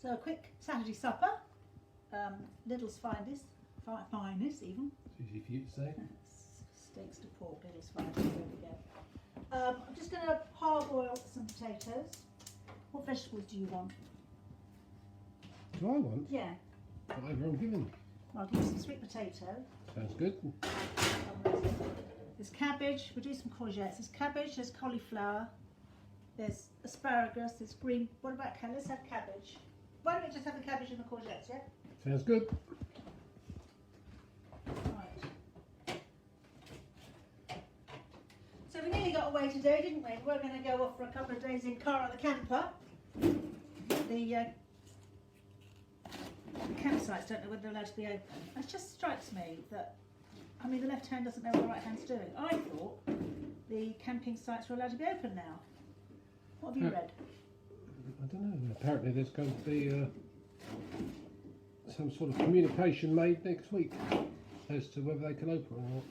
So a quick Saturday supper, Lidl's finest even. It's easy for you to say. Steaks to pork, Lidl's finest, there we go. I'm just going to parboil some potatoes. What vegetables do you want? Do I want? Yeah. Whatever I'm given. I'll give you some sweet potato. Sounds good. There's cabbage, we'll do some courgettes. There's cabbage, there's cauliflower, there's asparagus, there's green. What about cabbage? Let's have cabbage. Why don't we just have the cabbage and the courgettes, yeah? Sounds good. Right. So we nearly got away today, didn't we? We're going to go off for a couple of days in car at the camper. The campsites don't know whether they're allowed to be open. It just strikes me that, I mean, the left hand doesn't know what the right hand's doing. I thought the camping sites were allowed to be open now. What have you read? I don't know. Apparently there's going to be some sort of communication made next week as to whether they can open or not.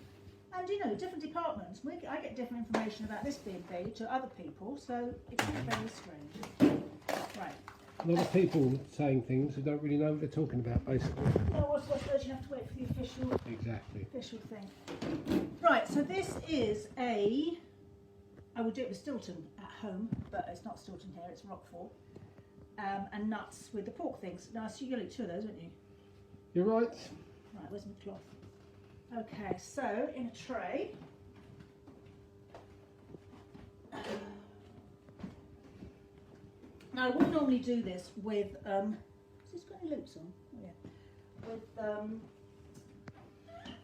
And you know, different departments, I get different information about this B&B to other people, so it's very strange. Right. A lot of people saying things who don't really know what they're talking about, basically. No, what's those? You have to wait for the official thing. Right, so this is I would do it with Stilton at home, but it's not Stilton here, it's Roquefort. And nuts with the pork things. Now, so you'll eat two of those, won't you? You're right. Right, where's my cloth? Okay, so in a tray. Now I would normally do this with, has this got any loops on? Oh yeah.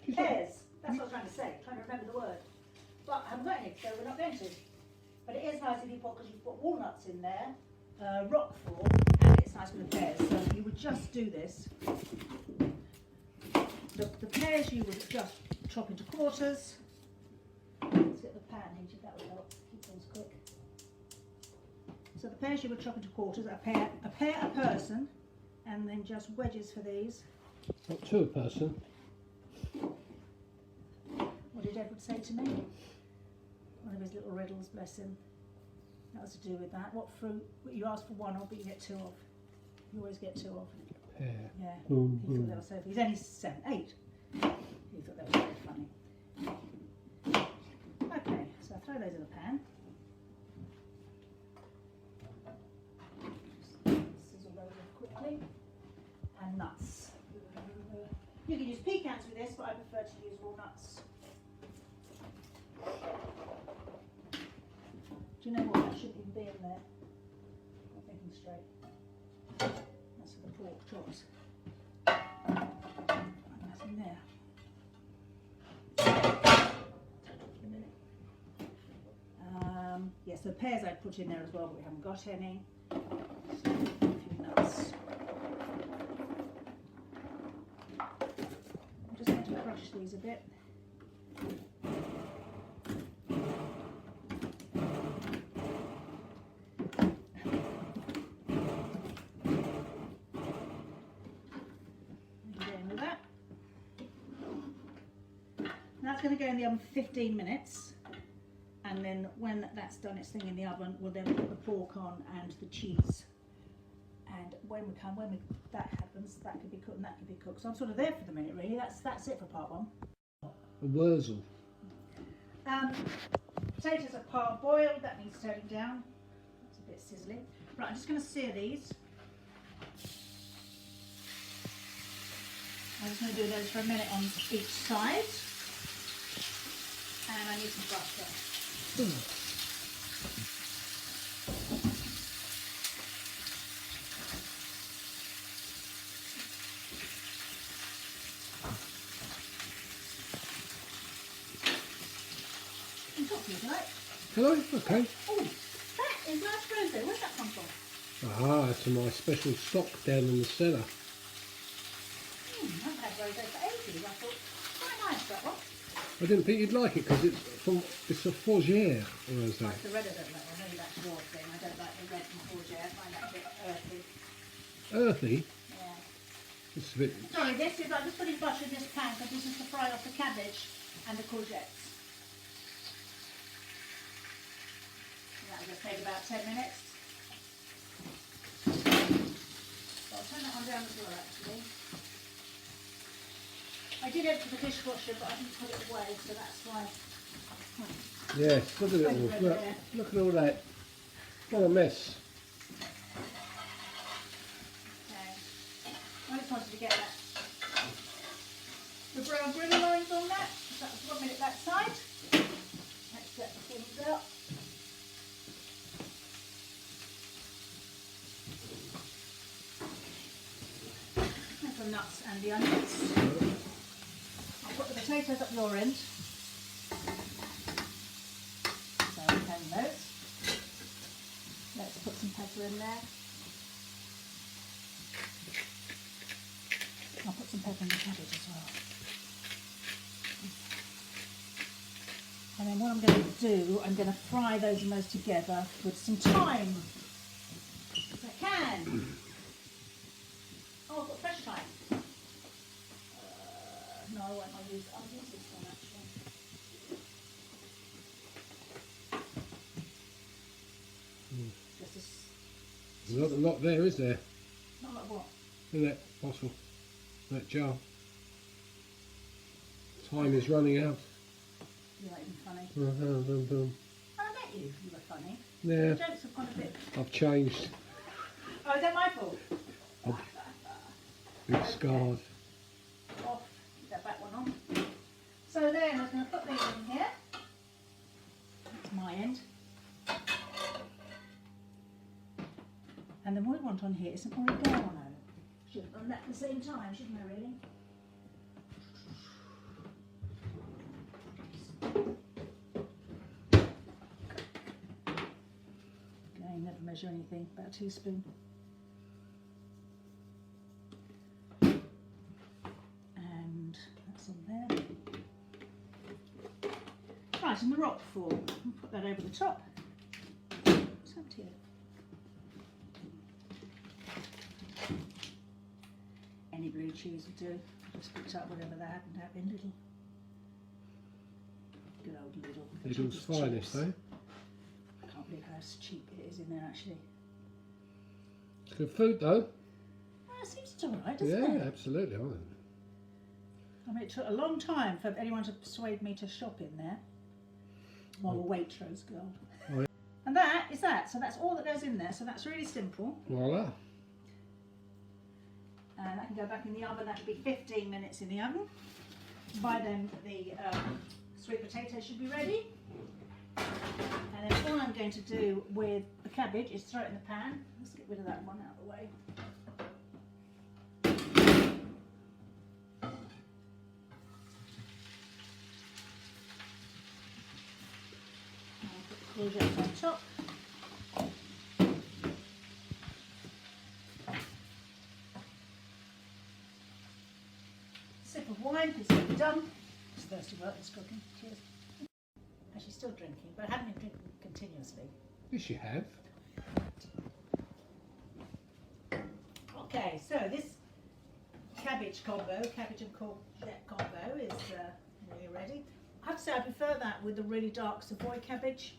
With pears. That's what I was trying to say, trying to remember the word. But I haven't got any, so we're not going to. But it is nice if you put, because you've got walnuts in there, Roquefort, and it's nice with the pears. So you would just do this. The pears you would just chop into quarters. Let's get the pan heated, that would help keep things quick. So the pears you would chop into quarters, a pear a person, and then just wedges for these. Not two a person. What did Edward say to me? One of his little riddles, bless him. That was to do with that. What fruit? You ask for one of, but you get two of. You always get two of. Pear. Yeah. Boom, He thought that was so. He's only 7, 8. He thought that was very funny. Okay, so I throw those in the pan. Sizzle those in quickly. And nuts. You can use pecans with this, but I prefer to use walnuts. Do you know what? That shouldn't even be in there. I'm thinking straight. That's for the pork chops. That's in there. Yeah, so pears I'd put in there as well, but we haven't got any. So a few nuts. I'm just going to crush these a bit. That's going to go in the oven for 15 minutes, and then when that's done its thing in the oven, we'll then put the pork on and the cheese. And when that happens, that could be cooked and that could be cooked. So I'm sort of there for the minute, really. That's it for part one. A wurzel. Potatoes are parboiled. That needs turning down. It's a bit sizzly. Right, I'm just going to sear these. I'm just going to do those for a minute on each side. And I need some butter. And talk to you tonight. Hello? Okay. Oh, that is nice rosé. Where's that come from? Ah, it's my special stock down in the cellar. I haven't had rosé for ages. I thought, quite nice that one. I didn't think you'd like it because it's a Courgette rosé. Like the red I don't like. I know that's your thing. I don't like the red from Courgette. I find that a bit earthy. Earthy? Yeah. It's a bit. Sorry, this is, I'm just putting butter in this pan because this is to fry off the cabbage and the courgettes. That will just take about 10 minutes. down as well, actually. I did empty the dishwasher, but I didn't put it away, so that's why. Yes, look at it all. Look at all that. What a mess. Okay. I just wanted to get that. The brown grimmer lines on that. So that was 1 minute that side. Let's get the things out. And the nuts and the onions. I'll put the potatoes up your end. So we can those. Let's put some pepper in there. I'll put some pepper in the cabbage as well. And then what I'm going to do, I'm going to fry those and those together with some thyme. If I can. Oh, I've got fresh thyme. No, I won't. I'll use this one actually. Just There's not a lot there, is there? not like what? In that bottle, that jar. Time is running out. You're not even funny. Boom. I met you. You were funny. Yeah, The jokes have gone a bit. I've changed. Oh, is that my fault? Big scarred. Off. Get that back one on. So then I was going to put these in here. That's my end. And then what we want on here is some oregano. Should have done that at the same time, shouldn't I really? Again, never measure anything, about a teaspoon. And that's on there. Right, and the rock form. I'll put that over the top. What's up here? Any blue cheese will do. Just picked up whatever they happen to have in Lidl. Good old Lidl. The Lidl's cheapest finest, chips. eh? I can't believe how cheap it is in there actually. It's good food though. Well, it seems it's alright, doesn't Yeah, it? absolutely. I mean, it took a long time for anyone to persuade me to shop in there. While the Waitrose girl. Oh, yeah. And that is that. So that's all that goes in there. So that's really simple. Voila. And that can go back in the oven. That should be 15 minutes in the oven. By then the sweet potato should be ready. And then all I'm going to do with the cabbage is throw it in the pan. Let's get rid of that one out of the way. And I'll put the courgettes on top. Sip of wine, it's nearly done. It's thirsty work, it's cooking. Cheers. Actually still drinking, but I haven't been drinking continuously. Yes, you have. Okay, so this cabbage combo, cabbage and courgette combo is nearly ready. I have to say I prefer that with the really dark Savoy cabbage.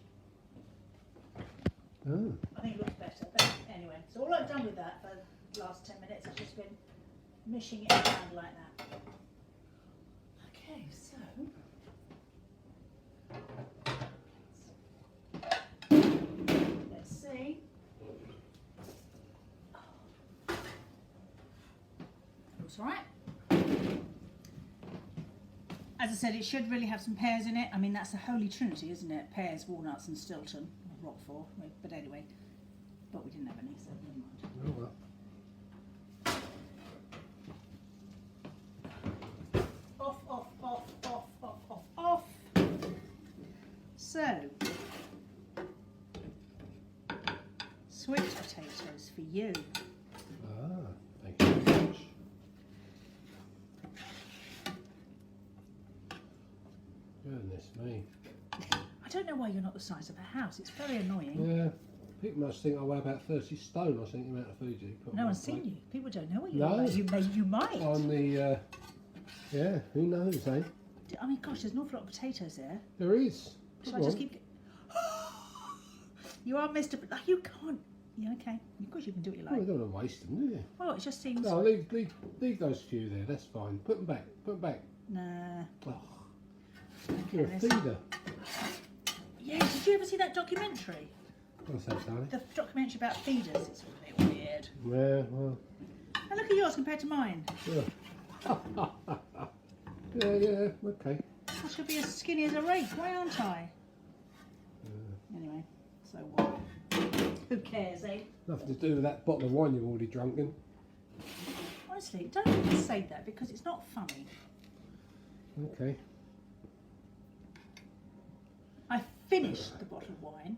Oh. I think it looks better. But anyway, so all I've done with that for the last 10 minutes has just been mishing it around like that. Okay, so let's see. Looks alright. As I said, it should really have some pears in it. I mean, that's the holy trinity, isn't it? Pears, walnuts and Stilton. Roquefort, but anyway. But we didn't have any, so never mind. Oh well. Off. So, sweet potatoes for you. Ah, thank you very much. Goodness me. I don't know why you're not the size of a house. It's very annoying. Yeah, people must think I weigh about 30 stone, I think, the amount of food you put on No my one's seen plate. you. People don't know what you No. look like. You might. On the, yeah, who knows, eh? I mean, gosh, there's an awful lot of potatoes there. There is. Should Come I just on. keep... You are Mr. But you can't... Yeah, okay. Of course you can do what you Oh, you like. don't want to waste them, do you? Well, it just seems... No, leave those few there, that's fine. Put them back, put them back. Nah. Oh, Okay, you're a feeder. Yeah, did you ever see that documentary? What's that, darling? The documentary about feeders. It's a bit weird. Yeah, well, And look at yours compared to mine. yeah. yeah, okay. I should be as skinny as a rake, why aren't I? Anyway, so what? Who cares, eh? Nothing to do with that bottle of wine you've already drunken. Honestly, don't even say that because it's not funny. Okay. I finished the bottle of wine,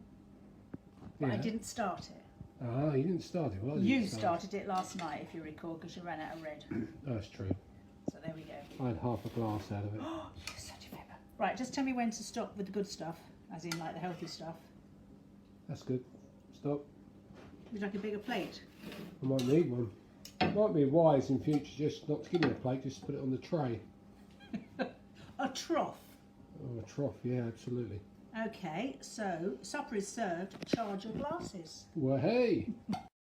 but I Yeah. didn't start it. Ah, you didn't start it. Well, I You didn't start started it last night, if you recall, because you ran out of red. it. That's true. So there we go. I had half a glass out of it. Oh, you're such a pepper. Right, just tell me when to stop with the good stuff, as in like the healthy stuff. That's good. Stop. Would you like a bigger plate? I might need one. It might be wise in future just not to give me a plate, just put it on the tray. A trough. Oh, a trough, yeah, absolutely. Okay, so supper is served. Charge your glasses. Well, hey!